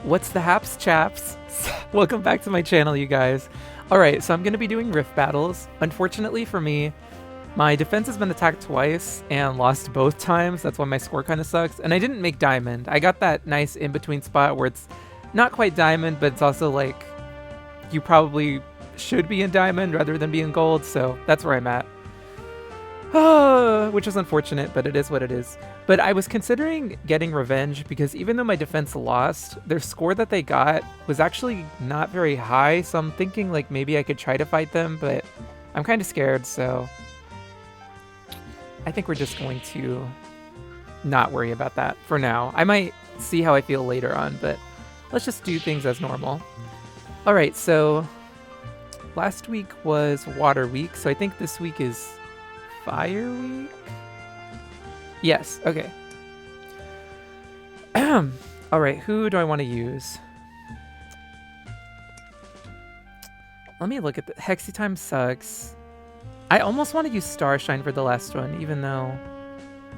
What's the haps, chaps? Welcome back to my channel, you guys. Alright, so I'm going to be doing Rift Battles. Unfortunately for me, my defense has been attacked twice and lost both times. That's why my score kind of sucks. And I didn't make Diamond. I got that nice in-between spot where it's not quite Diamond, but it's also like you probably should be in Diamond rather than be in Gold, so that's where I'm at. Which is unfortunate, but it is what it is. But I was considering getting revenge because even though my defense lost, their score that they got was actually not very high, so I'm thinking like maybe I could try to fight them, but I'm kind of scared, so I think we're just going to not worry about that for now. I might see how I feel later on, but let's just do things as normal. Alright, so last week was Water Week, so I think this week is Fire Week? Yes, okay. Alright, who do I want to use? Let me look at the Hexy Time sucks. I almost want to use Starshine for the last one, even though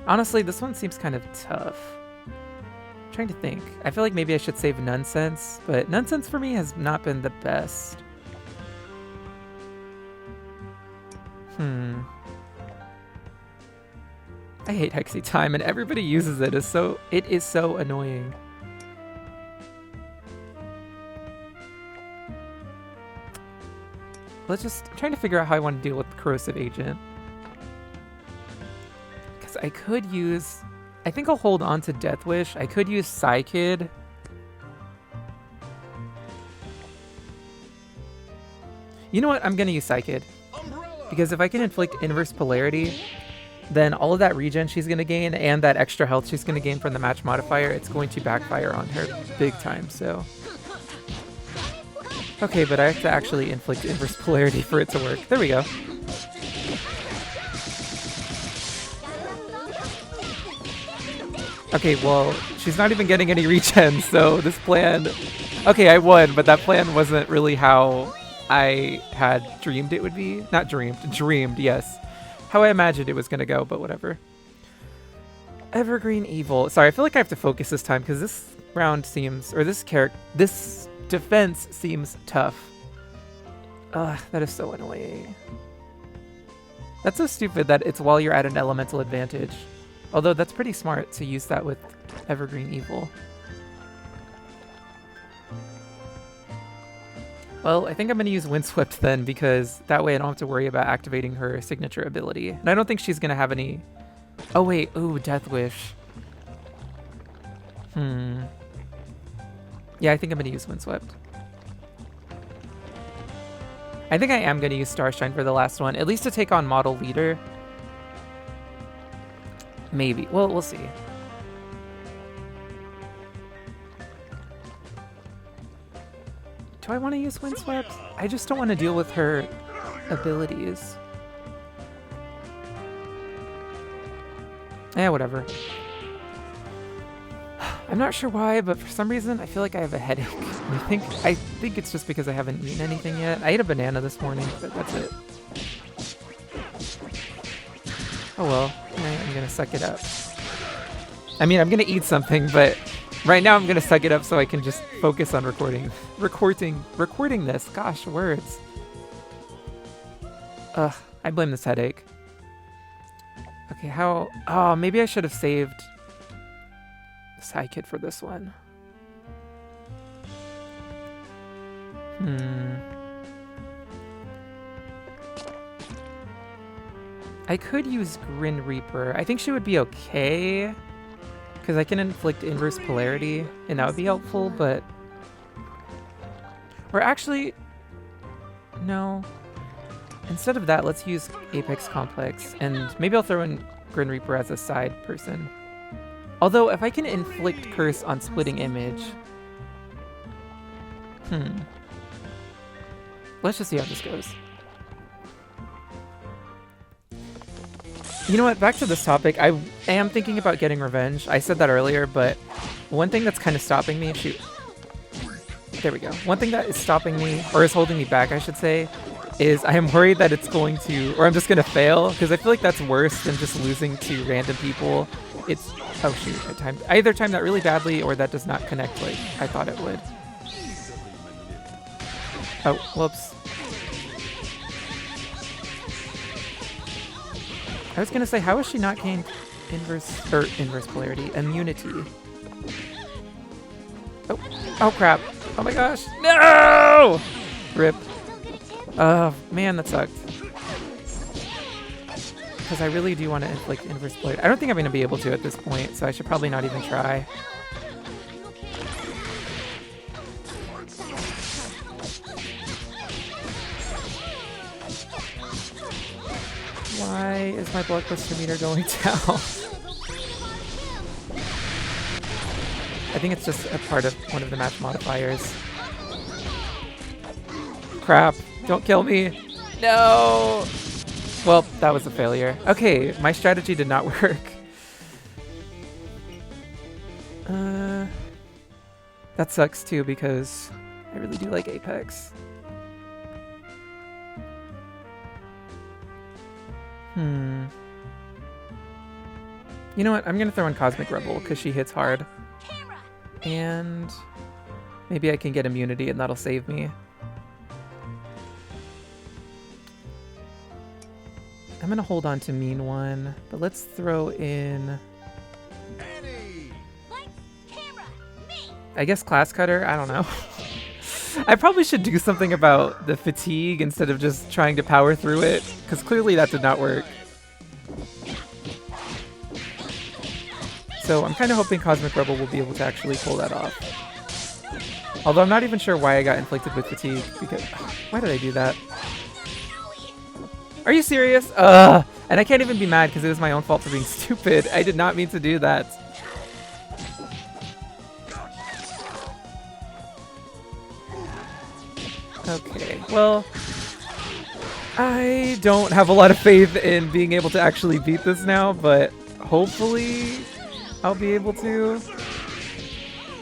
honestly this one seems kind of tough. I'm trying to think. I feel like maybe I should save Nonsense, but Nonsense for me has not been the best. I hate Hexy Time, and everybody uses it. It is so annoying. I'm trying to figure out how I want to deal with the Corrosive Agent. Because I could use... I think I'll hold on to Death Wish. I could use Psykid. You know what? I'm going to use Psykid. Because if I can inflict Inverse Polarity, then all of that regen she's going to gain and that extra health she's going to gain from the match modifier, it's going to backfire on her big time, so... Okay, but I have to actually inflict Inverse Polarity for it to work. There we go. Okay, well, she's not even getting any regen, so this plan... Okay, I won, but that plan wasn't really how I had dreamed it would be. Not dreamed. Dreamed, yes. How I imagined it was going to go, but whatever. Evergreen Evil. Sorry, I feel like I have to focus this time because this round seems... Or this defense seems tough. Ugh, that is so annoying. That's so stupid that it's while you're at an elemental advantage. Although that's pretty smart to use that with Evergreen Evil. Well, I think I'm going to use Windswept then, because that way I don't have to worry about activating her signature ability. And I don't think she's going to have any... Oh wait, ooh, Death Wish. Yeah, I think I'm going to use Windswept. I think I am going to use Starshine for the last one, at least to take on Model Leader. Maybe. Well, we'll see. Do I want to use Windswept? I just don't want to deal with her abilities. Eh, whatever. I'm not sure why, but for some reason I feel like I have a headache. I think it's just because I haven't eaten anything yet. I ate a banana this morning, but that's it. Oh well, I'm gonna suck it up. I mean, I'm gonna eat something, but right now I'm gonna suck it up so I can just focus on recording this. Gosh, words. Ugh, I blame this headache. Okay, how... Oh, maybe I should have saved Psykid for this one. I could use Grin Reaper. I think she would be okay, because I can inflict Inverse Polarity, and that would be helpful, but... Or actually... No. Instead of that, let's use Apex Complex, and maybe I'll throw in Grin Reaper as a side person. Although, if I can inflict Curse on Splitting Image... Let's just see how this goes. You know what, back to this topic, I am thinking about getting revenge. I said that earlier, but one thing that's kind of stopping me... Shoot. There we go. One thing that is stopping me, or is holding me back, I should say, is I am worried that it's going to, or I'm just gonna fail, because I feel like that's worse than just losing to random people. It's, oh shoot, I either timed that really badly or that does not connect like I thought it would. Oh, whoops. I was gonna say, how has she not gained inverse polarity? Immunity. Oh, oh crap. Oh my gosh. No! Rip. Oh, man, that sucked. Because I really do want to inflict inverse polarity. I don't think I'm going to be able to at this point, so I should probably not even try. Why is my blockbuster meter going down? I think it's just a part of one of the match modifiers. Crap. Don't kill me. No! Well, that was a failure. Okay, my strategy did not work. That sucks too because I really do like Apex. You know what? I'm gonna throw in Cosmic Rebel because she hits hard. And maybe I can get immunity and that'll save me. I'm gonna hold on to Mean One, but let's throw in... I guess Class Cutter? I don't know. I probably should do something about the fatigue instead of just trying to power through it, because clearly that did not work. So I'm kind of hoping Cosmic Rebel will be able to actually pull that off. Although I'm not even sure why I got inflicted with fatigue, because... Why did I do that? Are you serious? And I can't even be mad because it was my own fault for being stupid. I did not mean to do that. Okay, well, I don't have a lot of faith in being able to actually beat this now, but hopefully I'll be able to.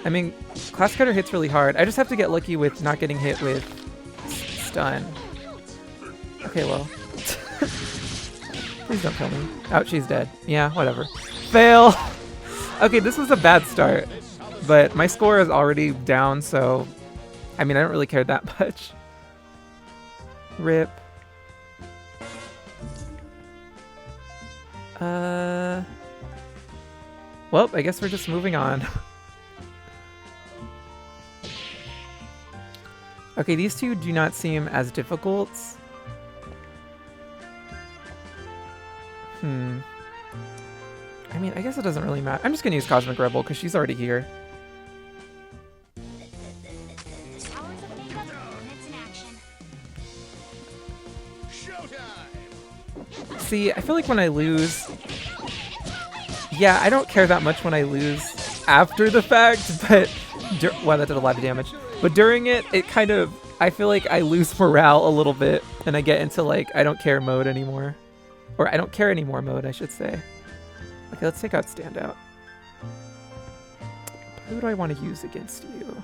I mean, Class Cutter hits really hard. I just have to get lucky with not getting hit with stun. Okay, well. Please don't kill me. Oh, she's dead. Yeah, whatever. Fail! Okay, this was a bad start, but my score is already down, so... I mean, I don't really care that much. Rip. Well, I guess we're just moving on. Okay, these two do not seem as difficult. I mean, I guess it doesn't really matter. I'm just gonna use Cosmic Rebel because she's already here. See, I feel like when I lose... Yeah, I don't care that much when I lose after the fact, but... Wow, that did a lot of damage. But during it, it kind of... I feel like I lose morale a little bit, and I get into, like, I don't care mode anymore. Or I don't care anymore mode, I should say. Okay, let's take out Standout. Who do I want to use against you?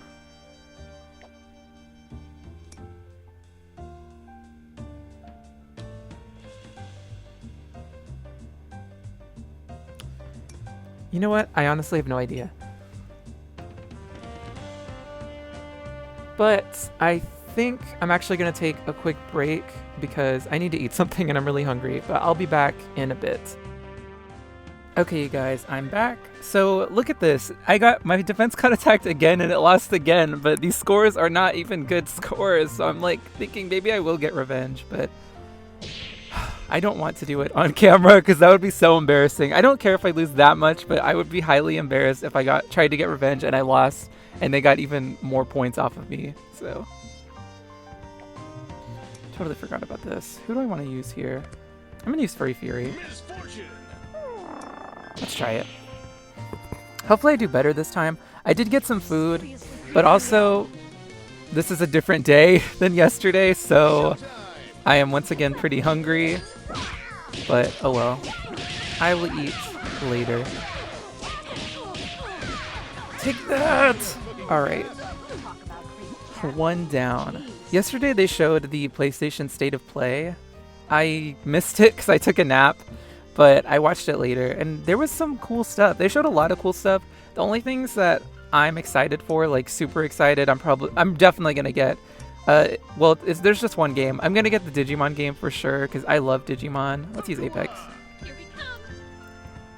You know what? I honestly have no idea. But I think I'm actually going to take a quick break because I need to eat something and I'm really hungry, but I'll be back in a bit. Okay, you guys, I'm back. So look at this. My defense got attacked again and it lost again, but these scores are not even good scores. So I'm like thinking maybe I will get revenge, but I don't want to do it on camera because that would be so embarrassing. I don't care if I lose that much, but I would be highly embarrassed if I tried to get revenge and I lost and they got even more points off of me. So totally forgot about this. Who do I want to use here? I'm gonna use Furry Fury. Let's try it. Hopefully I do better this time. I did get some food, but also this is a different day than yesterday, so I am once again pretty hungry. But oh well. I will eat later. Take that! Alright. One down. Yesterday they showed the PlayStation State of Play. I missed it because I took a nap, but I watched it later, and there was some cool stuff. They showed a lot of cool stuff. The only things that I'm excited for, like super excited, I'm definitely gonna get. Well, there's just one game. I'm gonna get the Digimon game for sure because I love Digimon. Let's use Apex.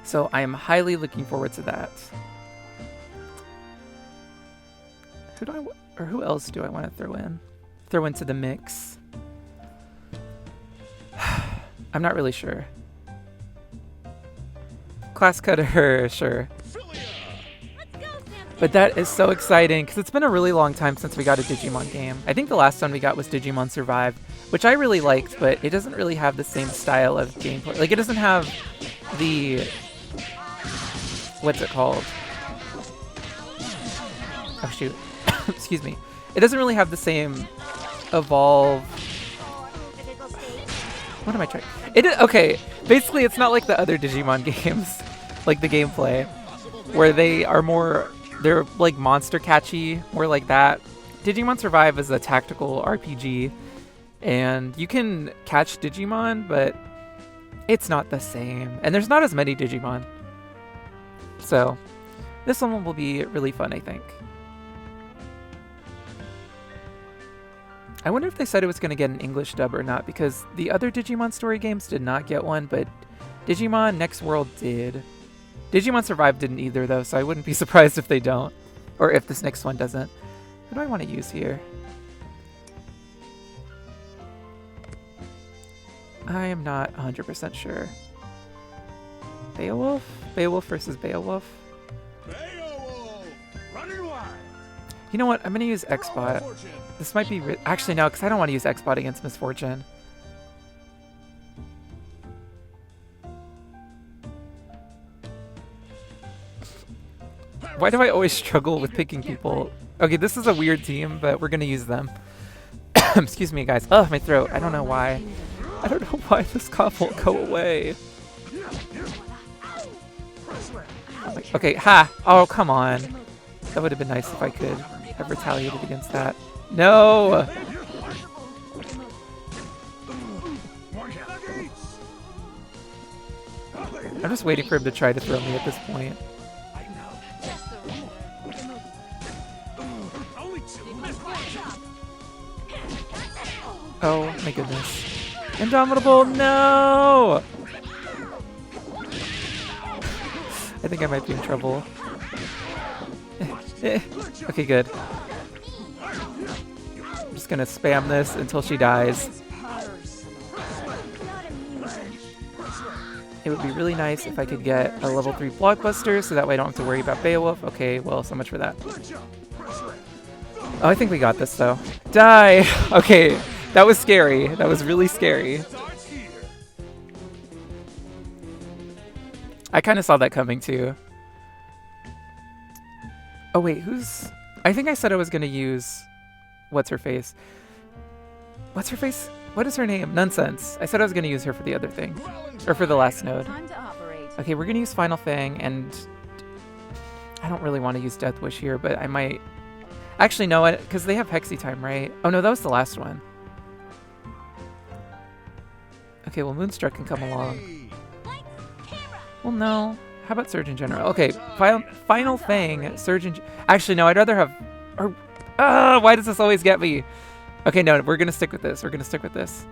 So I am highly looking forward to that. Who else do I want to throw in? Throw into the mix. I'm not really sure. Class Cutter, sure. But that is so exciting because it's been a really long time since we got a Digimon game. I think the last one we got was Digimon Survive, which I really liked, but it doesn't really have the same style of gameplay. Like, it doesn't have the... What's it called? Oh, shoot. Excuse me. It doesn't really have the same evolve... What am I trying? Okay, basically it's not like the other Digimon games, like the gameplay, where they're like monster catchy, more like that. Digimon Survive is a tactical RPG, and you can catch Digimon, but it's not the same. And there's not as many Digimon. So, this one will be really fun, I think. I wonder if they said it was going to get an English dub or not, because the other Digimon story games did not get one, but Digimon Next World did. Digimon Survive didn't either, though, so I wouldn't be surprised if they don't. Or if this next one doesn't. Who do I want to use here? I am not 100% sure. Beowulf? Beowulf versus Beowulf? Beowulf! Running wide! You know what? I'm going to use Xbot. This might be... Actually, no, because I don't want to use Xbot against Misfortune. Why do I always struggle with picking people? Okay, this is a weird team, but we're going to use them. Excuse me, guys. Ugh, my throat. I don't know why. I don't know why this cough won't go away. Okay, ha! Oh, come on. That would have been nice if I could have retaliated against that. No! I'm just waiting for him to try to throw me at this point. Oh my goodness. Indomitable, no! I think I might be in trouble. Okay, good. I'm just gonna spam this until she dies. It would be really nice if I could get a level 3 blockbuster so that way I don't have to worry about Beowulf. Okay, well, so much for that. Oh, I think we got this though. Die! Okay, that was scary. That was really scary. I kind of saw that coming too. Oh wait, who's... I think I said I was going to use... What's her face? What's her face? What is her name? Nonsense. I said I was going to use her for the other thing. Or for the last node. Okay, we're going to use Final Fang, and... I don't really want to use Death Wish here, but I might... Actually, no, because they have Hexy Time, right? Oh no, that was the last one. Okay, well, Moonstruck can come along. Well, no. How about Surgeon General? Okay, Final Fang, Surgeon... Actually, no, I'd rather have... why does this always get me? Okay, no, we're going to stick with this. We're going to stick with this.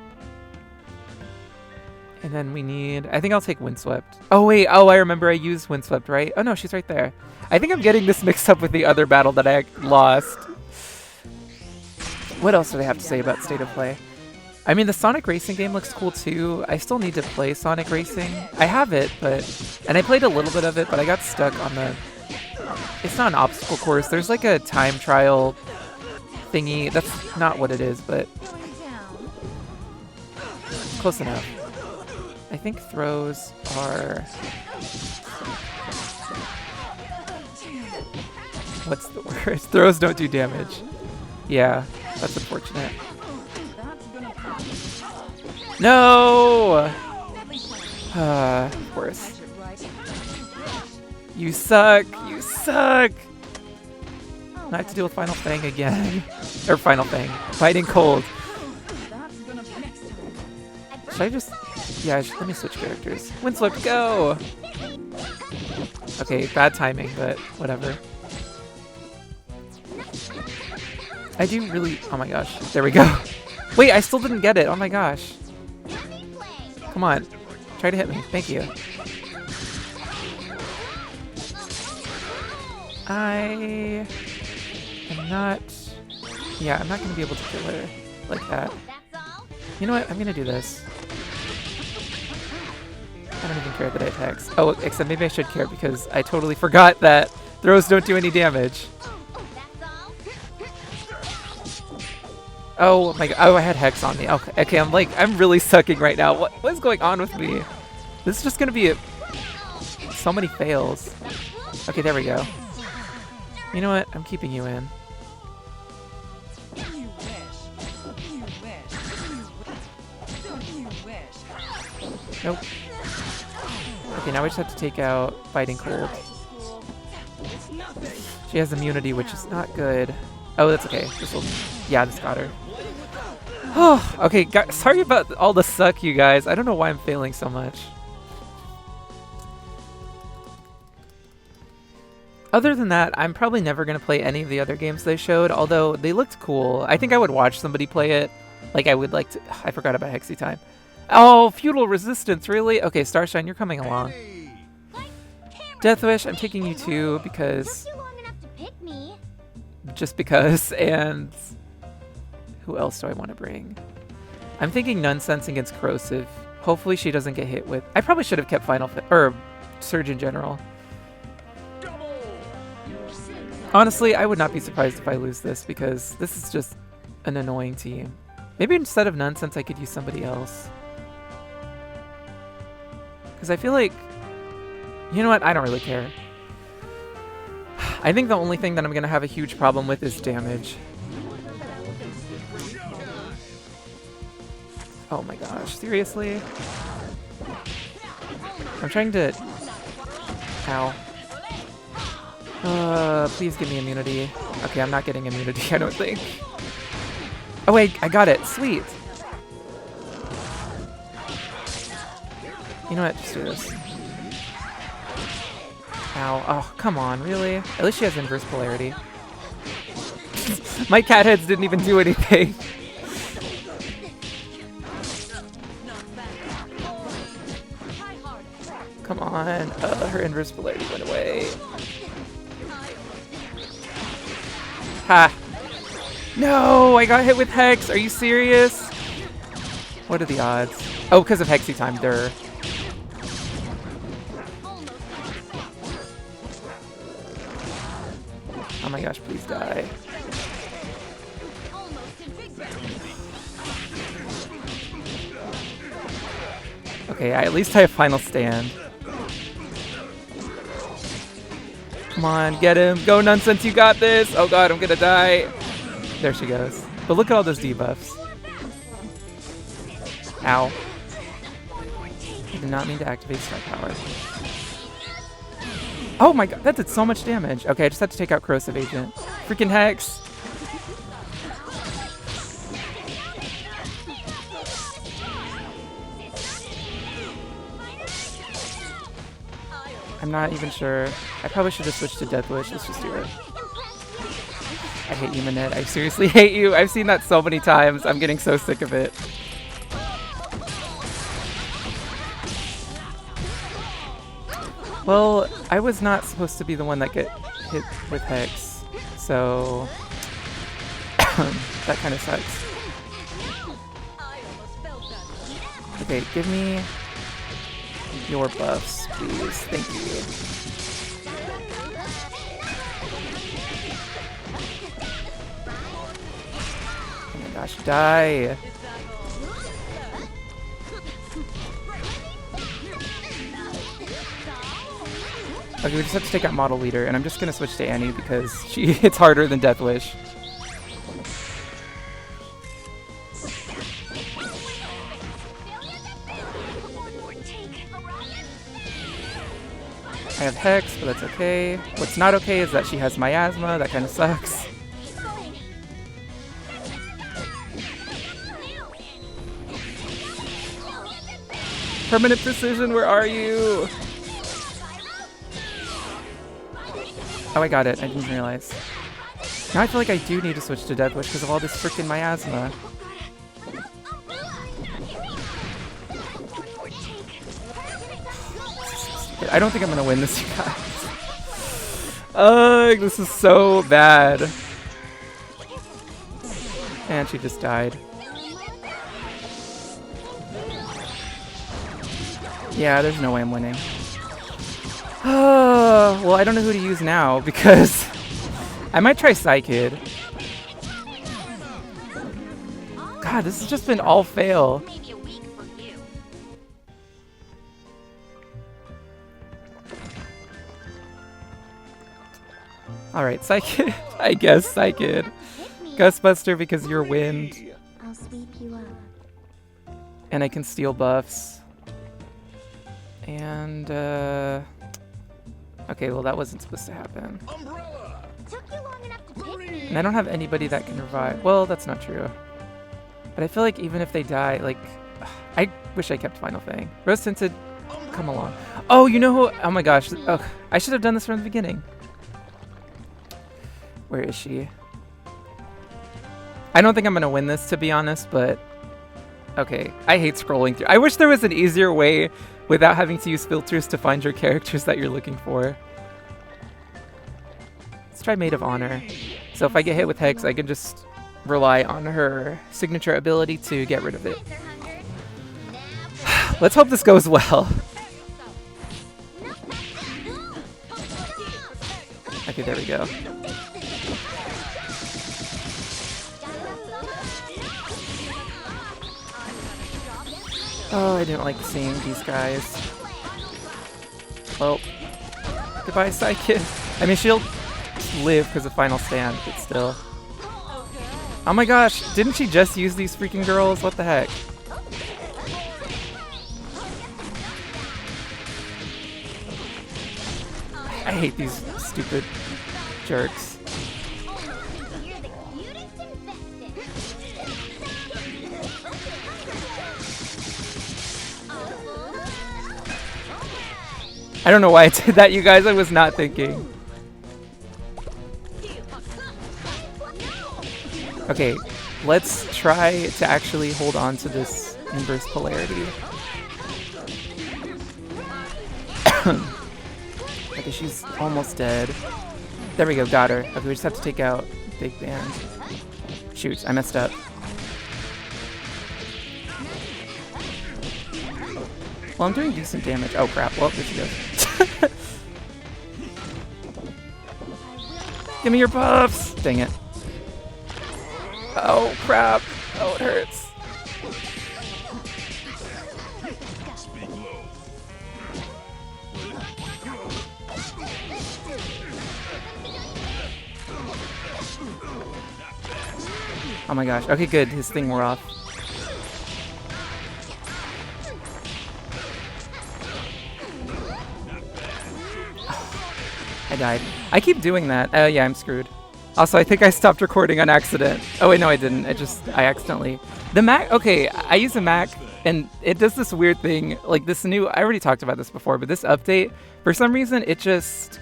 And then we need... I think I'll take Windswept. Oh, wait. Oh, I remember I used Windswept, right? Oh, no, she's right there. I think I'm getting this mixed up with the other battle that I lost. What else do they have to say about State of Play? I mean, the Sonic Racing game looks cool too. I still need to play Sonic Racing. I have it, but... And I played a little bit of it, but I got stuck on the... It's not an obstacle course. There's like a time trial thingy. That's not what it is, but... Close enough. I think throws are... What's the word? Throws don't do damage. Yeah, that's unfortunate. No! Of course. You suck! You suck! I have to deal with Final Fang again. Or Final Fang. Fighting Cold. Should I just... Yeah, let me switch characters. Winslow, go! Okay, bad timing, but whatever. I do really... Oh my gosh. There we go. Wait, I still didn't get it. Oh my gosh. Come on. Try to hit me. Thank you. I am not... Yeah, I'm not going to be able to kill her like that. You know what? I'm going to do this. I don't even care that I have Hex. Oh, except maybe I should care because I totally forgot that throws don't do any damage. Oh my god. Oh, I had Hex on me. Okay, okay, I'm really sucking right now. What is going on with me? This is just going to be so many fails. Okay, there we go. You know what? I'm keeping you in. Nope. Okay, now we just have to take out Fighting Cold. She has immunity, which is not good. Oh, that's okay. This will... Yeah, this got her. Oh, okay, sorry about all the suck, you guys. I don't know why I'm failing so much. Other than that, I'm probably never going to play any of the other games they showed, although they looked cool. I think I would watch somebody play it. Like, I would like to... I forgot about Hexy Time. Oh, Feudal Resistance, really? Okay, Starshine, you're coming along. Deathwish, I'm taking you too, because... Just because, and... Who else do I want to bring? I'm thinking Nonsense against Corrosive. Hopefully she doesn't get hit with... I probably should have kept or Surge in general. Honestly, I would not be surprised if I lose this, because this is just an annoying team. Maybe instead of Nonsense, I could use somebody else. Because I feel like... You know what? I don't really care. I think the only thing that I'm going to have a huge problem with is damage. Oh my gosh, seriously? I'm trying to... Ow. Please give me immunity. Okay, I'm not getting immunity, I don't think. Oh wait, I got it. Sweet. You know what? Just do this. Ow. Oh, come on, really? At least she has inverse polarity. My cat heads didn't even do anything. Come on. Her inverse polarity went away. Ha! No! I got hit with Hex! Are you serious? What are the odds? Oh, because of Hexy Time, durr. Oh my gosh, please die. Okay, at least I have Final Stand. Come on, get him. Go, Nonsense, you got this. Oh god, I'm gonna die. There she goes. But look at all those debuffs. Ow. I did not mean to activate Star Power. Oh my god, that did so much damage. Okay, I just have to take out Corrosive Agent. Freaking Hex. I'm not even sure. I probably should have switched to Deathwish. Let's just do it. I hate you, Manette. I seriously hate you. I've seen that so many times. I'm getting so sick of it. Well, I was not supposed to be the one that get hit with Hex, so that kind of sucks. Okay, give me your buffs, please. Thank you. Oh my gosh, die! Okay, we just have to take out Model Leader, and I'm just gonna switch to Annie because she hits harder than Deathwish. I have Hex, but that's okay. What's not okay is that she has Miasma. That kind of sucks. Permanent precision, where are you? Oh, I got it. I didn't realize. Now I feel like I do need to switch to Death Wish because of all this freaking miasma. I don't think I'm gonna win this, you guys. Ugh, this is so bad. And she just died. Yeah, there's no way I'm winning. Well, I don't know who to use now because I might try Psykid. God, this has just been all fail. Alright, Psykid. I guess Psykid. Gustbuster because you're wind. I'll sweep you up. And I can steal buffs. And, okay, well that wasn't supposed to happen. Umbrella. Took you long enough to pick me. And I don't have anybody that can revive. Well, that's not true. But I feel like even if they die, like, I wish I kept Final Fang. Rose Tinted, come along. Oh, you know who? Oh my gosh. Oh, I should have done this from the beginning. Where is she? I don't think I'm going to win this, to be honest, but okay. I hate scrolling through. I wish there was an easier way without having to use filters to find your characters that you're looking for. Let's try Maid of Honor. So if I get hit with Hex, I can just rely on her signature ability to get rid of it. Let's hope this goes well. Okay, there we go. Oh, I didn't like seeing these guys. Well, goodbye, Psykid. I mean, she'll live because of Final Stand, but still. Oh my gosh, didn't she just use these freaking girls? What the heck? I hate these stupid jerks. I don't know why I did that, you guys. I was not thinking. Okay, let's try to actually hold on to this inverse polarity. Okay, she's almost dead. There we go, got her. Okay, we just have to take out Big Band. Shoot, I messed up. Well, I'm doing decent damage. Oh crap, well, there she goes. Give me your buffs! Dang it. Oh crap. Oh, it hurts. Oh my gosh. Okay, good. His thing wore off. I died. I keep doing that. Oh yeah, I'm screwed. Also, I think I stopped recording on accident. Oh wait, no I didn't. I accidentally. The Mac, okay, I use a Mac and it does this weird thing. Like this new, I already talked about this before, but this update, for some reason, it just...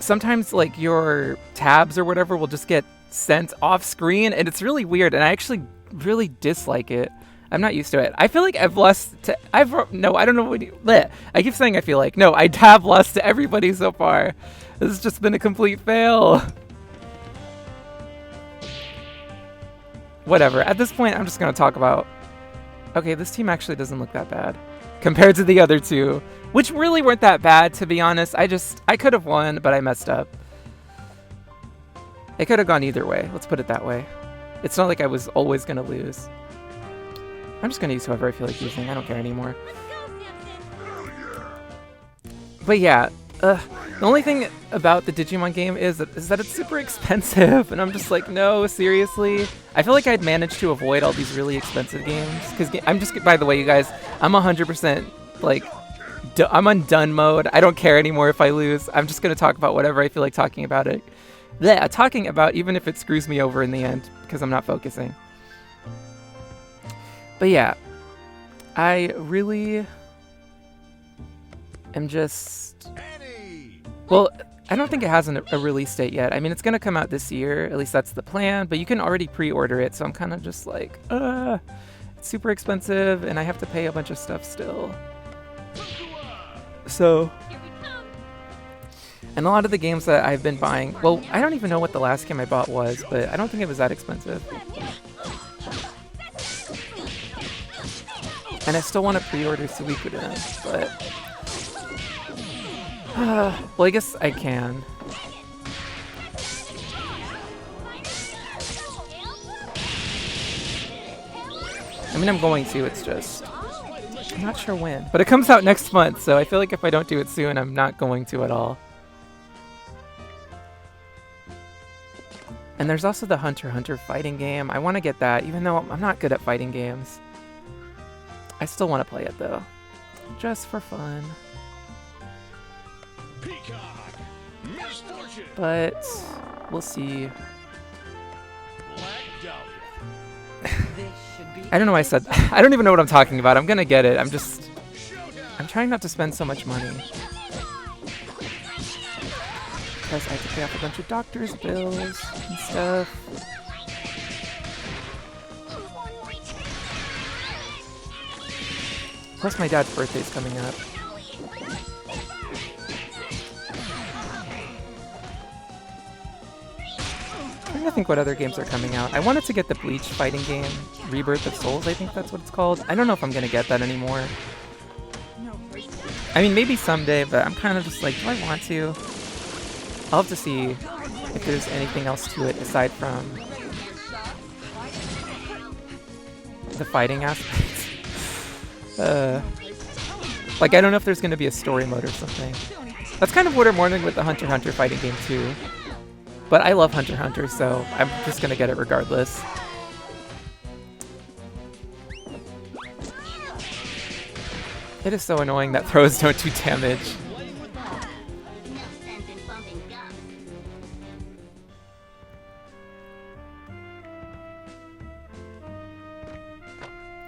Sometimes like your tabs or whatever will just get sent off screen and it's really weird and I actually really dislike it. I'm not used to it. I feel like I've lost to... No, I don't know what you... Bleh. I keep saying I feel like. No, I have lost to everybody so far. This has just been a complete fail. Whatever. At this point, I'm just going to talk about... Okay, this team actually doesn't look that bad. Compared to the other two. Which really weren't that bad, to be honest. I could have won, but I messed up. It could have gone either way. Let's put it that way. It's not like I was always going to lose. I'm just going to use whoever I feel like using. I don't care anymore. But yeah, the only thing about the Digimon game is that it's super expensive. And I'm just like, no, seriously? I feel like I'd managed to avoid all these really expensive games. Because I'm just, by the way, you guys, I'm 100% like, I'm on done mode. I don't care anymore if I lose. I'm just going to talk about whatever I feel like talking about it. Yeah, talking about even if it screws me over in the end. Because I'm not focusing. But yeah, I really am just... Annie! Well, I don't think it has a release date yet. I mean, it's going to come out this year. At least that's the plan. But you can already pre-order it. So I'm kind of just like, it's super expensive. And I have to pay a bunch of stuff still. So... And a lot of the games that I've been buying... Well, I don't even know what the last game I bought was. But I don't think it was that expensive. And I still want to pre-order Suikoden, but... well, I guess I can. I mean, I'm going to, it's just... I'm not sure when. But it comes out next month, so I feel like if I don't do it soon, I'm not going to at all. And there's also the Hunter x Hunter fighting game. I want to get that, even though I'm not good at fighting games. I still want to play it, though. Just for fun. Peacock! Misfortune! But we'll see. Black Dahlia! I don't know why I said that. I don't even know what I'm talking about. I'm gonna get it. I'm Showdown! trying not to spend so much money. Because I have to pay off a bunch of doctor's bills and stuff. Plus my dad's birthday's coming up. I'm trying to think what other games are coming out. I wanted to get the Bleach fighting game, Rebirth of Souls, I think that's what it's called. I don't know if I'm gonna get that anymore. I mean, maybe someday, but I'm kind of just like, do I want to? I'll have to see if there's anything else to it aside from the fighting aspects. Like, I don't know if there's gonna be a story mode or something. That's kind of what I'm wondering with the Hunter x Hunter fighting game too. But I love Hunter x Hunter, so I'm just gonna get it regardless. It is so annoying that throws don't do damage.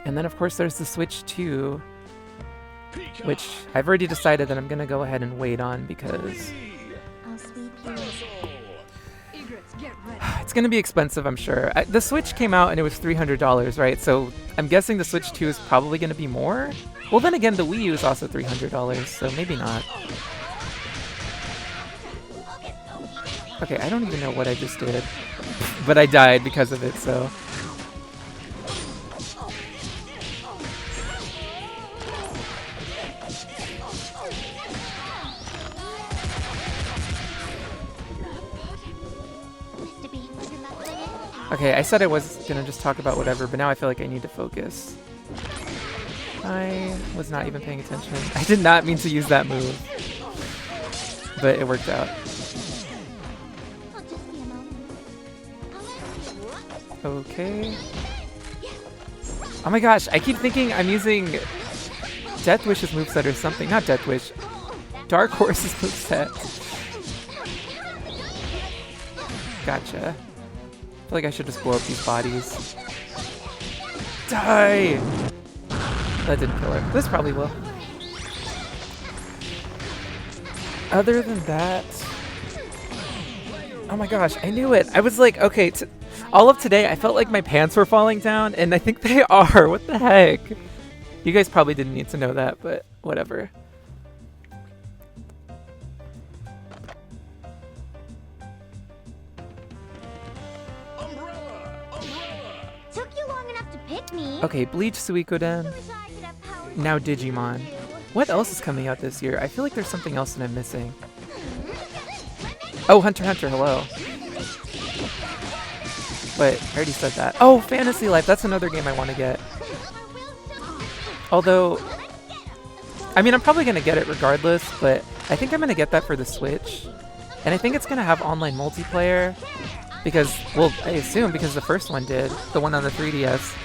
And then of course there's the Switch 2, which I've already decided that I'm gonna go ahead and wait on because I'll sweep you up. it's gonna be expensive, I'm sure. The Switch came out and it was $300, right? So I'm guessing the Switch 2 is probably gonna be more? Well, then again, the Wii U is also $300, so maybe not. Okay, I don't even know what I just did, but I died because of it, so... Okay, I said I was gonna just talk about whatever, but now I feel like I need to focus. I was not even paying attention. I did not mean to use that move, but it worked out. Okay. Oh my gosh, I keep thinking I'm using Death Wish's moveset or something. Not Death Wish. Dark Horse's moveset. Gotcha. I feel like I should just blow up these bodies. Die! That didn't kill her. This probably will. Other than that... Oh my gosh, I knew it! I was like, okay, all of today I felt like my pants were falling down, and I think they are! What the heck? You guys probably didn't need to know that, but whatever. Took you long enough to pick me. Okay, Bleach, Suikoden, Wish I could have powers now like you. Digimon. What else is coming out this year? I feel like there's something else that I'm missing. Oh, Hunter x Hunter, hello. But I already said that. Oh, Fantasy Life, that's another game I want to get. Although, I mean, I'm probably going to get it regardless, but I think I'm going to get that for the Switch. And I think it's going to have online multiplayer. Because, well, I assume because the first one did, the one on the 3DS.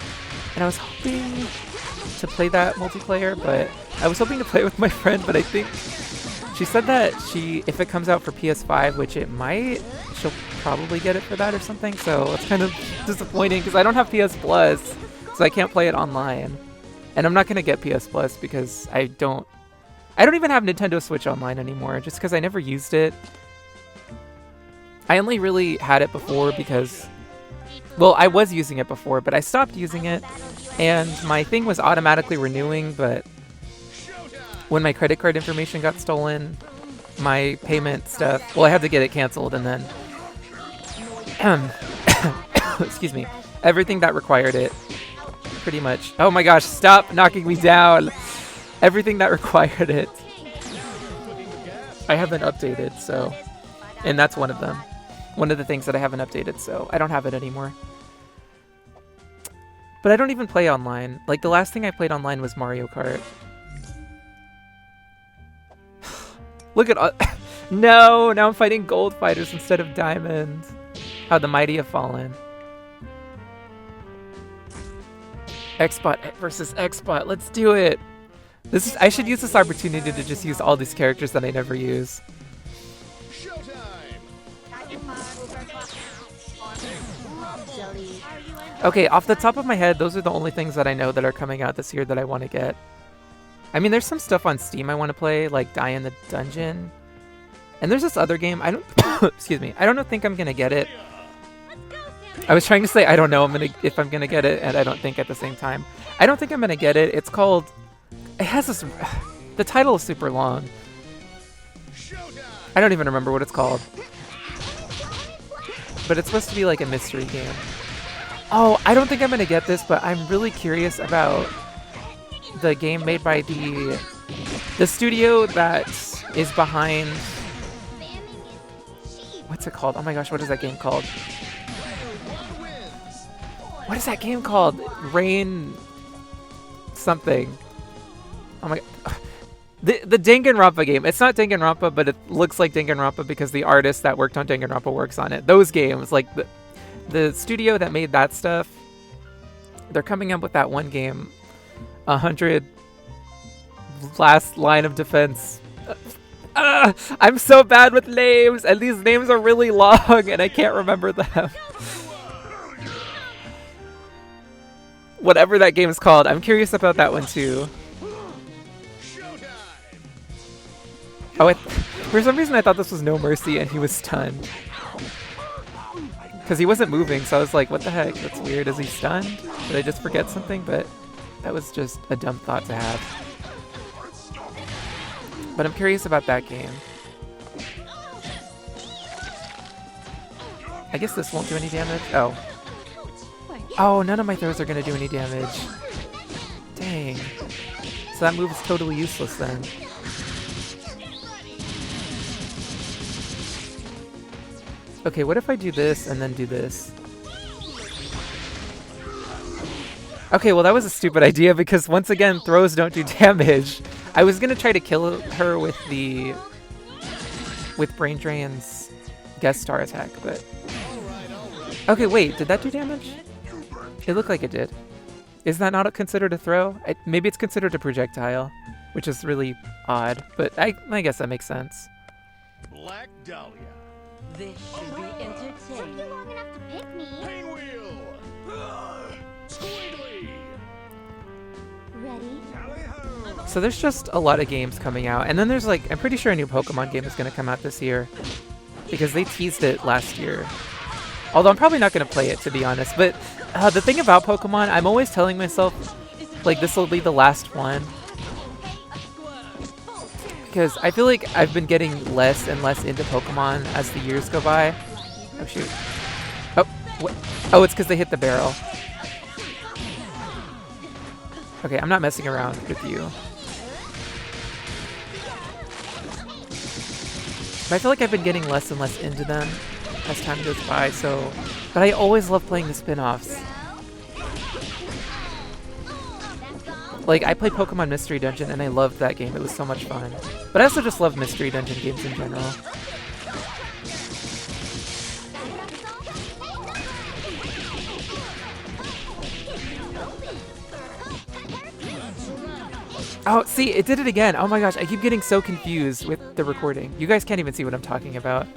And I was hoping to play that multiplayer, but I was hoping to play it with my friend, but I think she said that if it comes out for PS5, which it might, she'll probably get it for that or something. So it's kind of disappointing because I don't have PS Plus, so I can't play it online. And I'm not gonna get PS Plus because I don't even have Nintendo Switch Online anymore, just because I never used it. I only really had it before because, well, I was using it before, but I stopped using it, and my thing was automatically renewing, but when my credit card information got stolen, my payment stuff, well, I had to get it canceled, and then, excuse me, everything that required it, pretty much, oh my gosh, stop knocking me down! Everything that required it, I haven't updated, so, and that's one of them. One of the things that I haven't updated, so I don't have it anymore. But I don't even play online. Like, the last thing I played online was Mario Kart. Look at... No! Now I'm fighting gold fighters instead of diamond. How the mighty have fallen. Xbot versus Xbot. Let's do it! I should use this opportunity to just use all these characters that I never use. Okay, off the top of my head, those are the only things that I know that are coming out this year that I want to get. I mean, there's some stuff on Steam I want to play, like Die in the Dungeon. And there's this other game, I don't... excuse me, I don't think I'm gonna get it. I was trying to say I don't know if I'm gonna get it, and I don't think at the same time. I don't think I'm gonna get it. It's called... It has this... The title is super long. I don't even remember what it's called. But it's supposed to be like a mystery game. Oh, I don't think I'm gonna get this, but I'm really curious about the game made by the studio that is behind... What's it called? Oh my gosh, what is that game called? What is that game called? Rain... something. Oh my... The Danganronpa game. It's not Danganronpa, but it looks like Danganronpa because the artist that worked on Danganronpa works on it. Those games, like the studio that made that stuff, they're coming up with that one game, 100 Last Line of Defense. I'm so bad with names, and these names are really long, and I can't remember them. Whatever that game is called, I'm curious about that one too. Oh, for some reason I thought this was No Mercy and he was stunned. Because he wasn't moving, so I was like, what the heck? That's weird. Is he stunned? Did I just forget something? But that was just a dumb thought to have. But I'm curious about that game. I guess this won't do any damage. Oh. Oh, none of my throws are going to do any damage. Dang. So that move is totally useless then. Okay, what if I do this and then do this? Okay, well that was a stupid idea because once again, throws don't do damage. I was gonna try to kill her with Brain Drain's guest star attack, but... Okay, wait, did that do damage? It looked like it did. Is that not considered a throw? Maybe it's considered a projectile, which is really odd, but I guess that makes sense. Black Dahlia. This should be Took entertaining. you long enough to pick me. Pinwheel. Squiggly. Ready? So there's just a lot of games coming out, and then there's like, I'm pretty sure a new Pokemon game is going to come out this year, because they teased it last year. Although I'm probably not going to play it, to be honest, but the thing about Pokemon, I'm always telling myself, like, this will be the last one. Because I feel like I've been getting less and less into Pokemon as the years go by. Oh, shoot. Oh, what? Oh, it's because they hit the barrel. Okay, I'm not messing around with you. But I feel like I've been getting less and less into them as time goes by, so... But I always love playing the spin-offs. Like, I played Pokemon Mystery Dungeon, and I loved that game. It was so much fun. But I also just love Mystery Dungeon games in general. Oh, see, it did it again. Oh my gosh, I keep getting so confused with the recording. You guys can't even see what I'm talking about.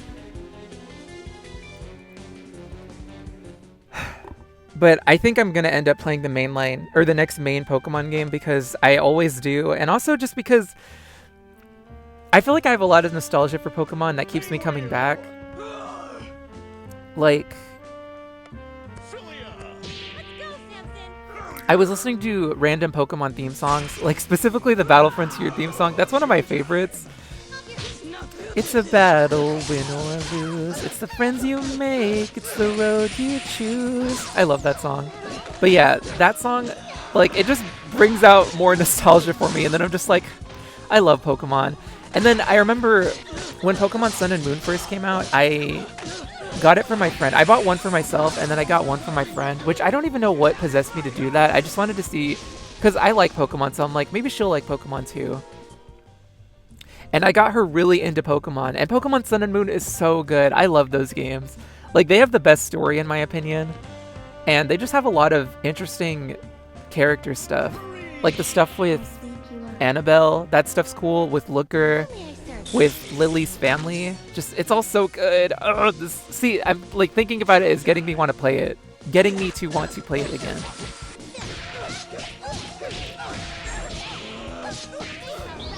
But I think I'm gonna end up playing the mainline or the next main Pokemon game because I always do, and also just because I feel like I have a lot of nostalgia for Pokemon that keeps me coming back. Like, I was listening to random Pokemon theme songs, like specifically the Battle Frontier theme song. That's one of my favorites. It's a battle, win or lose. It's the friends you make, it's the road you choose. I love that song. But yeah, that song, like, it just brings out more nostalgia for me, and then I'm just like, I love Pokemon. And then I remember when Pokemon Sun and Moon first came out, I got it for my friend. I bought one for myself, and then I got one for my friend, which I don't even know what possessed me to do that. I just wanted to see, because I like Pokemon, so I'm like, maybe she'll like Pokemon too. And I got her really into Pokemon, and Pokemon Sun and Moon is so good. I love those games. Like, they have the best story in my opinion, and they just have a lot of interesting character stuff. Like the stuff with Annabelle, that stuff's cool, with Looker, with Lily's family. Just, it's all so good. Oh, see, I'm like thinking about it is getting me to want to play it. Getting me to want to play it again.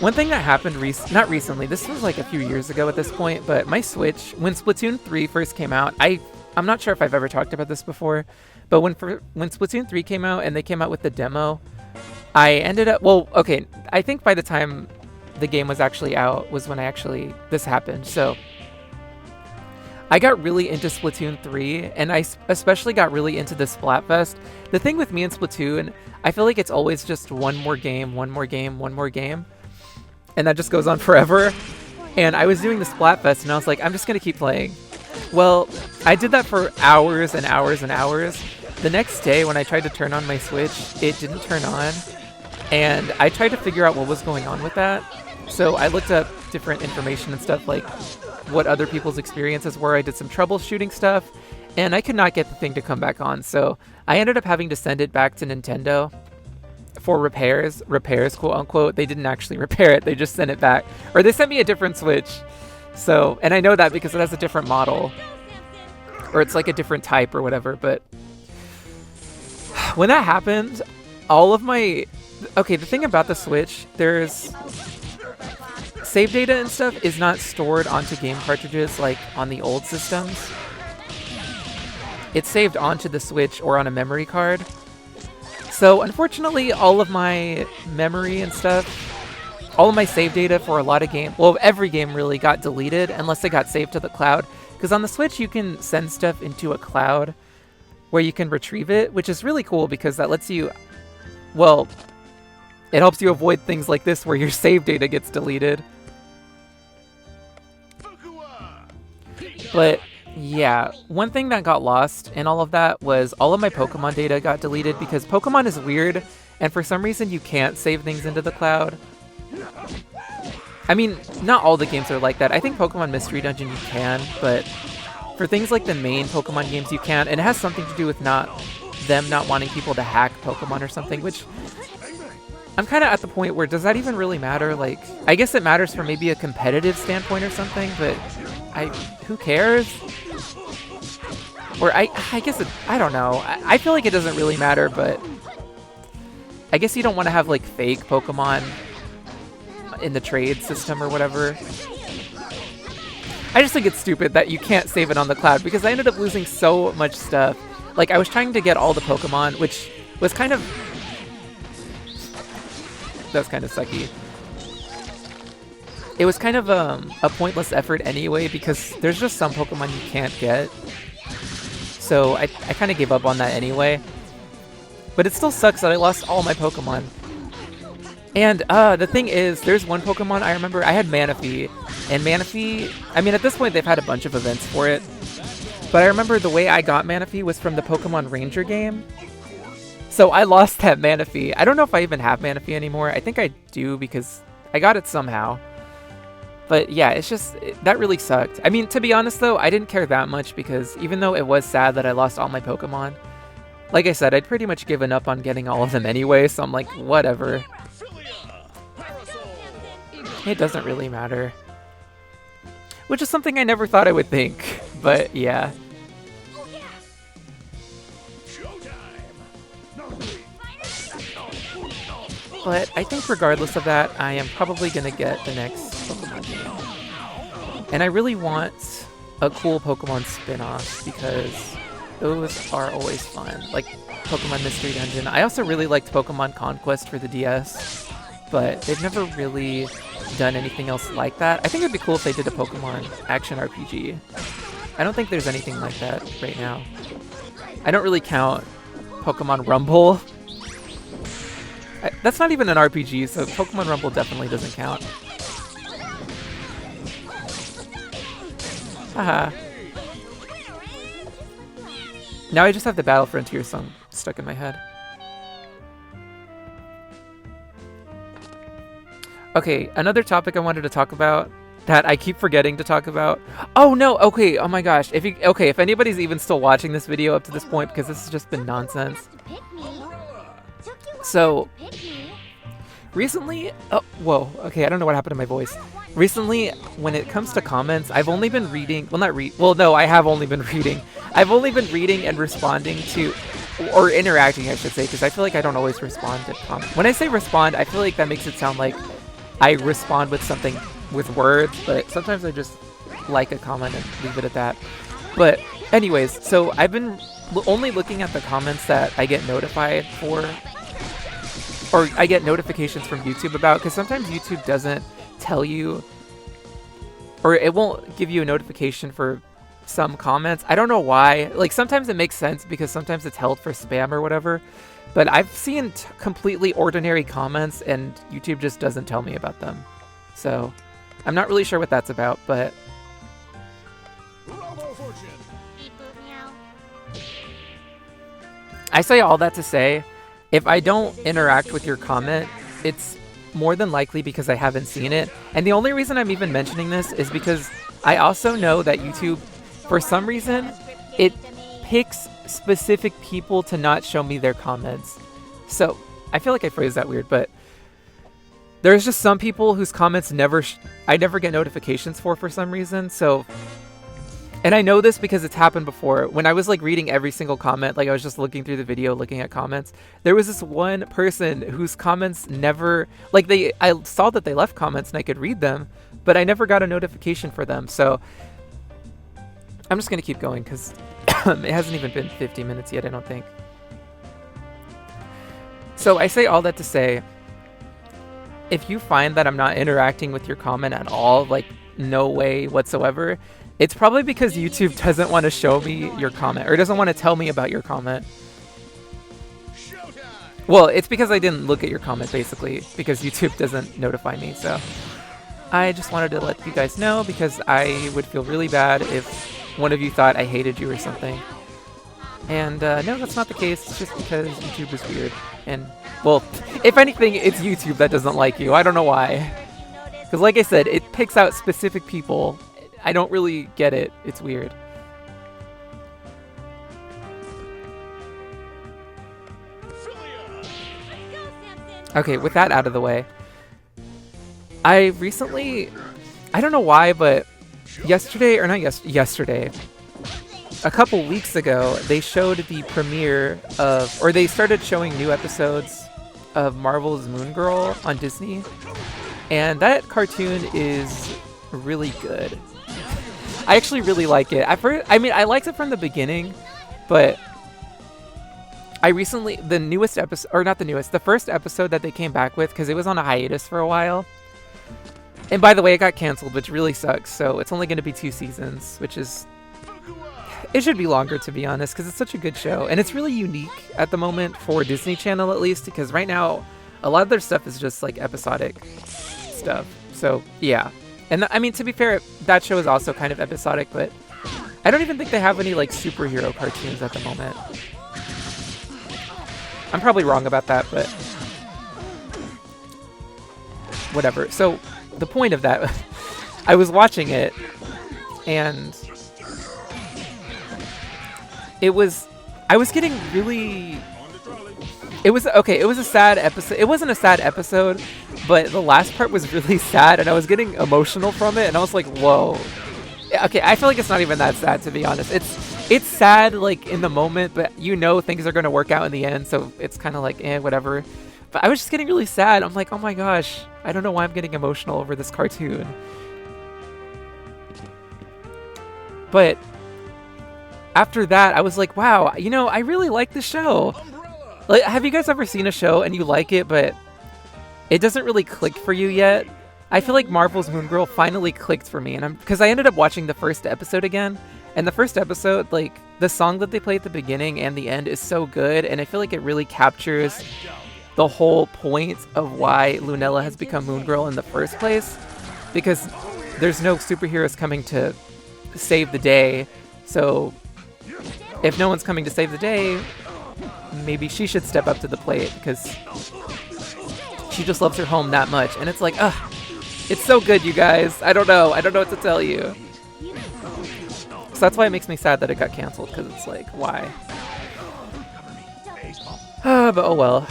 One thing that happened not recently, this was like a few years ago at this point, but my Switch, when Splatoon 3 first came out, I'm not sure if I've ever talked about this before, but when Splatoon 3 came out and they came out with the demo, I ended up, well, okay, I think by the time the game was actually out was when this happened. So I got really into Splatoon 3, and I especially got really into the Splatfest. The thing with me and Splatoon, I feel like it's always just one more game, one more game, one more game. And that just goes on forever. And I was doing the Splatfest, and I was like, I'm just going to keep playing. Well, I did that for hours and hours and hours. The next day, when I tried to turn on my Switch, it didn't turn on. And I tried to figure out what was going on with that. So I looked up different information and stuff, like what other people's experiences were. I did some troubleshooting stuff, and I could not get the thing to come back on. So I ended up having to send it back to Nintendo for repairs, quote unquote. They didn't actually repair it, they just sent it back. Or they sent me a different Switch. So, and I know that because it has a different model. Or it's like a different type or whatever, but when that happened, all of my... Okay, the thing about the Switch, there's... Save data and stuff is not stored onto game cartridges like on the old systems. It's saved onto the Switch or on a memory card. So unfortunately, all of my memory and stuff, all of my save data for a lot of games, well, every game really got deleted unless they got saved to the cloud. Because on the Switch, you can send stuff into a cloud where you can retrieve it, which is really cool because that lets you, well, it helps you avoid things like this where your save data gets deleted. But yeah, one thing that got lost in all of that was all of my Pokemon data got deleted because Pokemon is weird, and for some reason you can't save things into the cloud. I mean, not all the games are like that. I think Pokemon Mystery Dungeon you can, but for things like the main Pokemon games you can't, and it has something to do with them not wanting people to hack Pokemon or something, which I'm kind of at the point where does that even really matter? Like, I guess it matters from maybe a competitive standpoint or something, but who cares? Or I guess I don't know. I feel like it doesn't really matter, but I guess you don't want to have like fake Pokemon in the trade system or whatever. I just think it's stupid that you can't save it on the cloud because I ended up losing so much stuff. Like, I was trying to get all the Pokemon, which was kind of... That's kind of sucky. It was kind of a pointless effort anyway because there's just some Pokemon you can't get. So I kind of gave up on that anyway. But it still sucks that I lost all my Pokemon. And the thing is, there's one Pokemon I remember. I had Manaphy. And Manaphy, I mean, at this point they've had a bunch of events for it. But I remember the way I got Manaphy was from the Pokemon Ranger game. So I lost that Manaphy. I don't know if I even have Manaphy anymore. I think I do because I got it somehow. But yeah, it's just, that really sucked. I mean, to be honest though, I didn't care that much because even though it was sad that I lost all my Pokemon, like I said, I'd pretty much given up on getting all of them anyway, so I'm like, whatever. It doesn't really matter. Which is something I never thought I would think, but yeah. But I think regardless of that, I am probably going to get the next Pokemon game. And I really want a cool Pokemon spin-off because those are always fun. Like Pokemon Mystery Dungeon. I also really liked Pokemon Conquest for the DS, but they've never really done anything else like that. I think it'd be cool if they did a Pokemon action RPG. I don't think there's anything like that right now. I don't really count Pokemon Rumble. That's not even an RPG, so Pokemon Rumble definitely doesn't count. Haha. Now I just have the Battle Frontier song stuck in my head. Okay, another topic I wanted to talk about that I keep forgetting to talk about. Oh no, okay, oh my gosh. If anybody's even still watching this video up to this point, because this has just been nonsense. So, recently, whoa, okay, I don't know what happened to my voice. Recently, when it comes to comments, I've only been reading, I have only been reading. I've only been reading and responding to, or interacting, I should say, because I feel like I don't always respond to comments. When I say respond, I feel like that makes it sound like I respond with something with words, but sometimes I just like a comment and leave it at that. But anyways, so I've been only looking at the comments that I get notified for, or I get notifications from YouTube about, because sometimes YouTube doesn't tell you, or it won't give you a notification for some comments. I don't know why. Like sometimes it makes sense because sometimes it's held for spam or whatever, but I've seen completely ordinary comments and YouTube just doesn't tell me about them. So I'm not really sure what that's about, but I say all that to say, if I don't interact with your comment, it's more than likely because I haven't seen it. And the only reason I'm even mentioning this is because I also know that YouTube, for some reason, it picks specific people to not show me their comments. So I feel like I phrased that weird, but there's just some people whose comments I never get notifications for some reason. So, and I know this because it's happened before. When I was like reading every single comment, like I was just looking through the video, looking at comments, there was this one person whose comments never, like I saw that they left comments and I could read them, but I never got a notification for them. So I'm just going to keep going because it hasn't even been 50 minutes yet, I don't think. So I say all that to say, if you find that I'm not interacting with your comment at all, like no way whatsoever, it's probably because YouTube doesn't want to show me your comment, or doesn't want to tell me about your comment. Well, it's because I didn't look at your comment, basically, because YouTube doesn't notify me. So I just wanted to let you guys know, because I would feel really bad if one of you thought I hated you or something. And no, that's not the case. It's just because YouTube is weird. And, well, if anything, it's YouTube that doesn't like you. I don't know why. Because like I said, it picks out specific people. I don't really get it. It's weird. Okay, with that out of the way, I recently, I don't know why, but yesterday, a couple weeks ago, they showed the premiere of, or they started showing new episodes of Marvel's Moon Girl on Disney. And that cartoon is really good. I actually really like it. I liked it from the beginning, but I recently, the newest episode, or not the newest, the first episode that they came back with, because it was on a hiatus for a while. And by the way, it got canceled, which really sucks. So it's only going to be 2 seasons, which is, it should be longer, to be honest, because it's such a good show. And it's really unique at the moment for Disney Channel, at least, because right now, a lot of their stuff is just like episodic stuff. So yeah. And I mean, to be fair, that show is also kind of episodic, but I don't even think they have any like superhero cartoons at the moment. I'm probably wrong about that, but whatever. So the point of that, I was watching it, and I was getting really, it was a sad episode. It wasn't a sad episode, but the last part was really sad, and I was getting emotional from it, and I was like, whoa. Okay, I feel like it's not even that sad, to be honest. it's sad like in the moment, but you know things are going to work out in the end, so it's kind of like whatever. But I was just getting really sad. I'm like, oh my gosh, I don't know why I'm getting emotional over this cartoon. But after that, I was like, wow, you know, I really like the show. Like, have you guys ever seen a show and you like it, but it doesn't really click for you yet? I feel like Marvel's Moon Girl finally clicked for me, and because I ended up watching the first episode again, and the first episode, like, the song that they play at the beginning and the end is so good, and I feel like it really captures the whole point of why Lunella has become Moon Girl in the first place, because there's no superheroes coming to save the day, so if no one's coming to save the day, maybe she should step up to the plate, because she just loves her home that much, and it's like, ugh, it's so good, you guys. I don't know what to tell you. So that's why it makes me sad that it got canceled, because it's like, why? But oh well.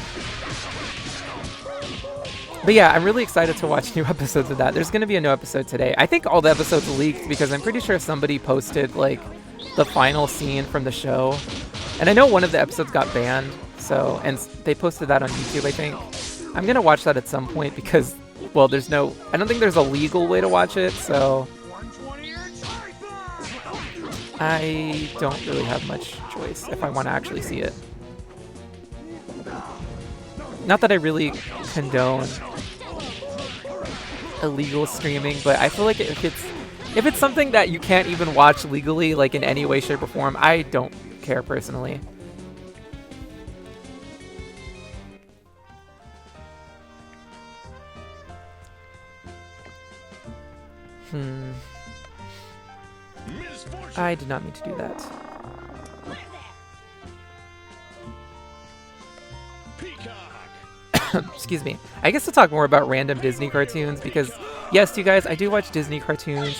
But yeah, I'm really excited to watch new episodes of that. There's going to be a new episode today. I think all the episodes leaked because I'm pretty sure somebody posted like the final scene from the show. And I know one of the episodes got banned, so, and they posted that on YouTube, I think. I'm going to watch that at some point because, well, I don't think there's a legal way to watch it, so I don't really have much choice if I want to actually see it. Not that I really condone illegal streaming, but I feel like if it's something that you can't even watch legally, like in any way, shape, or form, I don't care personally. I did not mean to do that. Excuse me. I guess to talk more about random Disney cartoons, because yes, you guys, I do watch Disney cartoons.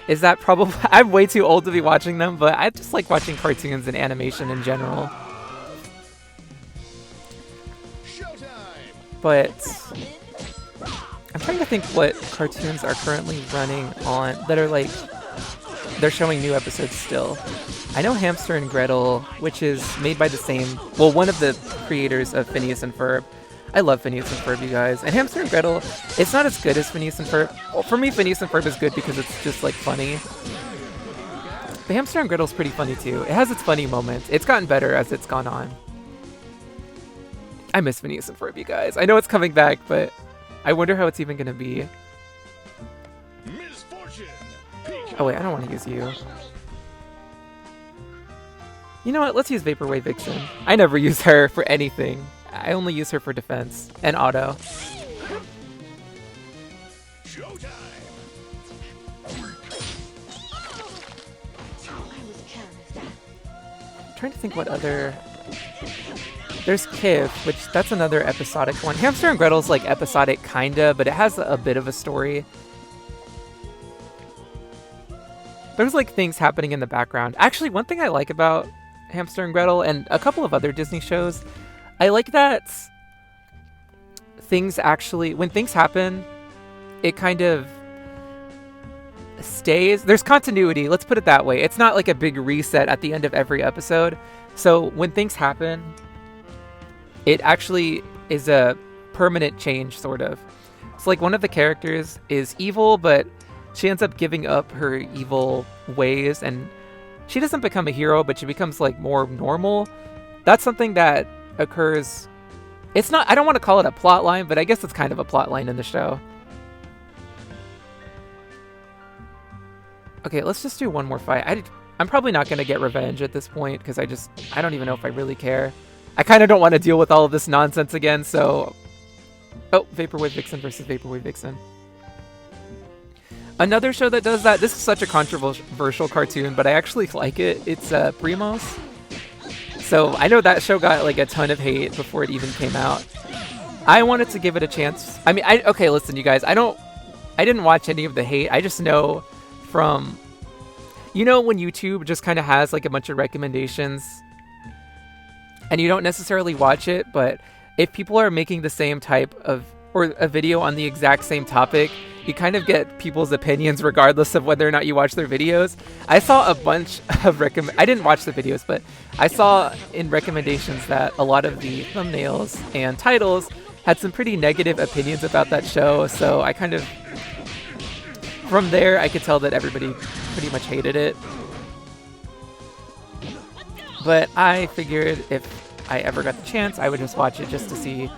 Is that probably... I'm way too old to be watching them, but I just like watching cartoons and animation in general. But I'm trying to think what cartoons are currently running on that are like... They're showing new episodes still. I know Hamster and Gretel, which is made by the same... Well, one of the creators of Phineas and Ferb. I love Phineas and Ferb, you guys. And Hamster and Gretel, it's not as good as Phineas and Ferb. Well, for me, Phineas and Ferb is good because it's just, like, funny. But Hamster and Gretel's pretty funny, too. It has its funny moments. It's gotten better as it's gone on. I miss Phineas and Ferb, you guys. I know it's coming back, but I wonder how it's even going to be. Oh, wait, I don't want to use you. You know what? Let's use Vaporwave Vixen. I never use her for anything. I only use her for defense and auto. I'm trying to think what other... There's Kiv, which that's another episodic one. Hamster and Gretel's like episodic kinda, but it has a bit of a story. There's like things happening in the background. Actually, one thing I like about Hamster and Gretel and a couple of other Disney shows, I like that things actually, when things happen, it kind of stays. There's continuity, let's put it that way. It's not like a big reset at the end of every episode. So when things happen, it actually is a permanent change, sort of. It's like one of the characters is evil, but she ends up giving up her evil ways, and she doesn't become a hero, but she becomes like more normal. That's something that occurs. It's not, I don't want to call it a plot line, but I guess it's kind of a plot line in the show. Okay, let's just do one more fight. I'm probably not going to get revenge at this point, because I don't even know if I really care. I kind of don't want to deal with all of this nonsense again, so... Oh, Vaporwave Vixen versus Vaporwave Vixen. Another show that does that, this is such a controversial cartoon, but I actually like it. It's Primos. So I know that show got like a ton of hate before it even came out. I wanted to give it a chance. I mean, okay, listen, you guys, I didn't watch any of the hate. I just know from, you know, when YouTube just kind of has like a bunch of recommendations and you don't necessarily watch it, but if people are making the same type of, or a video on the exact same topic, you kind of get people's opinions regardless of whether or not you watch their videos. I saw a bunch of I didn't watch the videos, but I saw in recommendations that a lot of the thumbnails and titles had some pretty negative opinions about that show, so I kind of, from there, I could tell that everybody pretty much hated it. But I figured if I ever got the chance, I would just watch it just to see,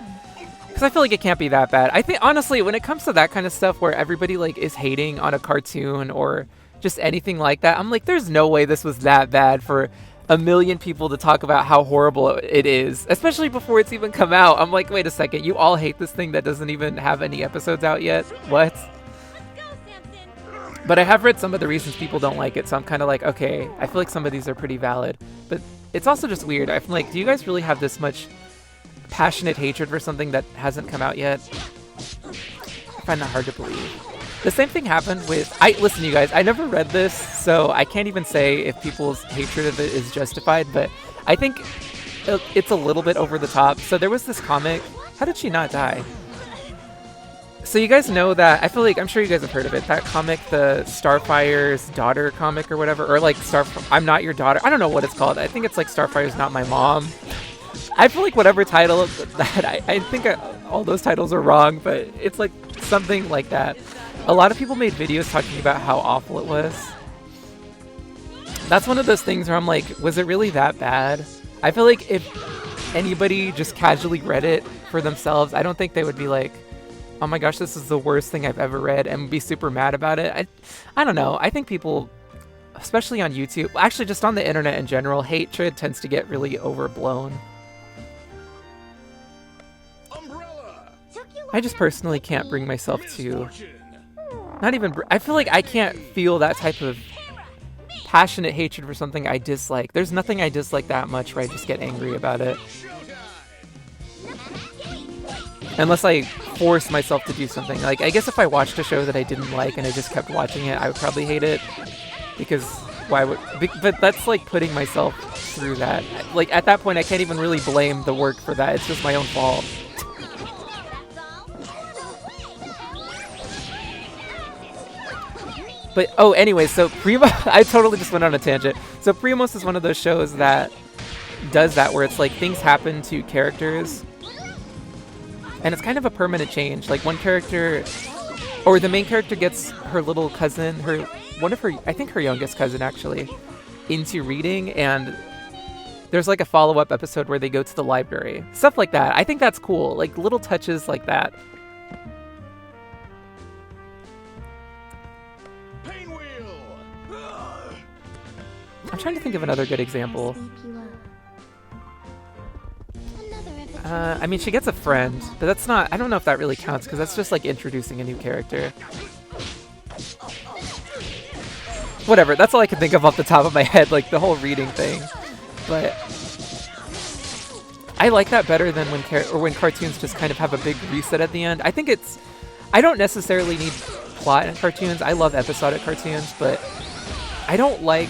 because I feel like it can't be that bad. I think, honestly, when it comes to that kind of stuff where everybody, like, is hating on a cartoon or just anything like that, I'm like, there's no way this was that bad for a million people to talk about how horrible it is, especially before it's even come out. I'm like, wait a second, you all hate this thing that doesn't even have any episodes out yet? What? But I have read some of the reasons people don't like it, so I'm kind of like, okay, I feel like some of these are pretty valid. But it's also just weird. I'm like, do you guys really have this much passionate hatred for something that hasn't come out yet? I find that hard to believe. The same thing happened with... Listen, you guys, I never read this, so I can't even say if people's hatred of it is justified, but I think it's a little bit over the top. So there was this comic... How did she not die? So you guys know that... I feel like... I'm sure you guys have heard of it. That comic, the Starfire's Daughter comic or whatever, or like I'm Not Your Daughter. I don't know what it's called. I think it's like Starfire's Not My Mom. I feel like whatever title that... I think all those titles are wrong, but it's like something like that. A lot of people made videos talking about how awful it was. That's one of those things where I'm like, was it really that bad? I feel like if anybody just casually read it for themselves, I don't think they would be like, oh my gosh, this is the worst thing I've ever read, and be super mad about it. I don't know. I think people, especially on YouTube, actually just on the internet in general, hatred tends to get really overblown. I just personally can't bring myself to... Not even... I feel like I can't feel that type of passionate hatred for something I dislike. There's nothing I dislike that much where I just get angry about it. Unless I force myself to do something. Like, I guess if I watched a show that I didn't like and I just kept watching it, I would probably hate it. Because why would... But that's like putting myself through that. Like, at that point, I can't even really blame the work for that. It's just my own fault. But, oh, anyway, so Primo... I totally just went on a tangent. So Primos is one of those shows that does that, where it's like things happen to characters, and it's kind of a permanent change. Like, one character, or the main character gets her little cousin, I think her youngest cousin, actually, into reading, and there's like a follow-up episode where they go to the library. Stuff like that. I think that's cool. Like, little touches like that. I'm trying to think of another good example. I mean, she gets a friend, but that's not... I don't know if that really counts, because that's just like introducing a new character. Whatever, that's all I can think of off the top of my head, like the whole reading thing. But I like that better than when cartoons just kind of have a big reset at the end. I think it's... I don't necessarily need plot in cartoons. I love episodic cartoons, but I don't like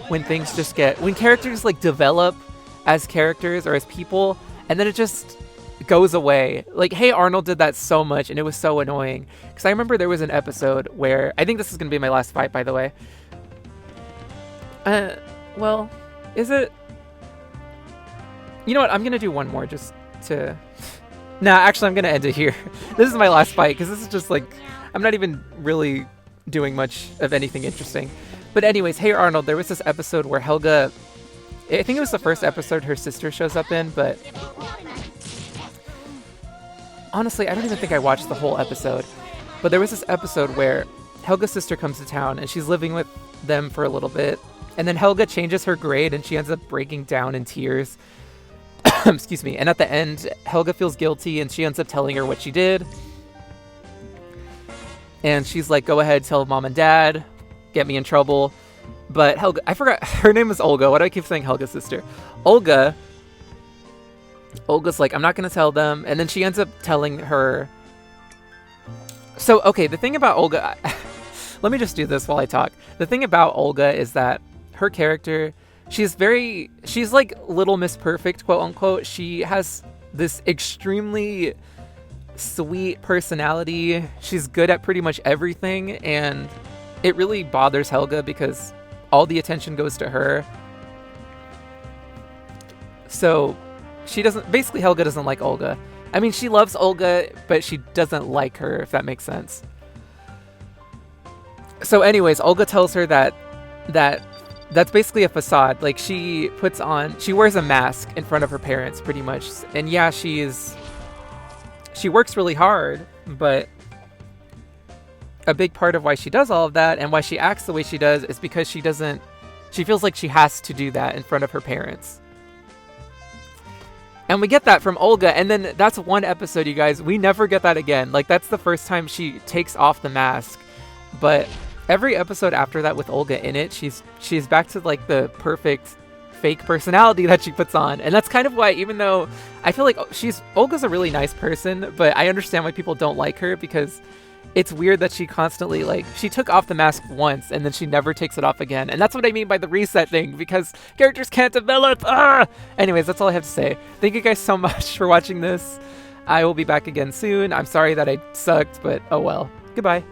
when things just get... When characters like develop as characters or as people, and then it just goes away. Like, Hey Arnold did that so much, and it was so annoying. Because I remember there was an episode where... I think this is going to be my last fight, by the way. Well, is it? You know what? I'm going to do one more just to... Nah, actually, I'm going to end it here. This is my last fight, because this is just like... I'm not even really doing much of anything interesting. But anyways, Hey Arnold, there was this episode where Helga... I think it was the first episode her sister shows up in, but... Honestly, I don't even think I watched the whole episode. But there was this episode where Helga's sister comes to town, and she's living with them for a little bit. And then Helga changes her grade, and she ends up breaking down in tears. Excuse me. And at the end, Helga feels guilty, and she ends up telling her what she did. And she's like, go ahead, tell mom and dad, get me in trouble. But Helga, I forgot, her name is Olga. Why do I keep saying Helga's sister? Olga's like, I'm not going to tell them. And then she ends up telling her. So, okay, the thing about Olga, let me just do this while I talk. The thing about Olga is that her character, she's like Little Miss Perfect, quote unquote. She has this extremely sweet personality. She's good at pretty much everything, and it really bothers Helga because all the attention goes to her. So basically Helga doesn't like Olga. I mean, she loves Olga, but she doesn't like her, if that makes sense. So anyways, Olga tells her that's basically a facade. Like, she wears a mask in front of her parents pretty much. And yeah, she works really hard, but a big part of why she does all of that and why she acts the way she does is because she feels like she has to do that in front of her parents. And we get that from Olga, and then that's one episode, you guys. We never get that again. Like, that's the first time she takes off the mask. But every episode after that with Olga in it, she's back to like the perfect fake personality that she puts on. And that's kind of why, even though I feel like Olga's a really nice person, but I understand why people don't like her, because it's weird that she constantly, like, she took off the mask once and then she never takes it off again. And that's what I mean by the reset thing, because characters can't develop. Anyways, that's all I have to say. Thank you guys so much for watching this. I will be back again soon. I'm sorry that I sucked, but oh well. Goodbye.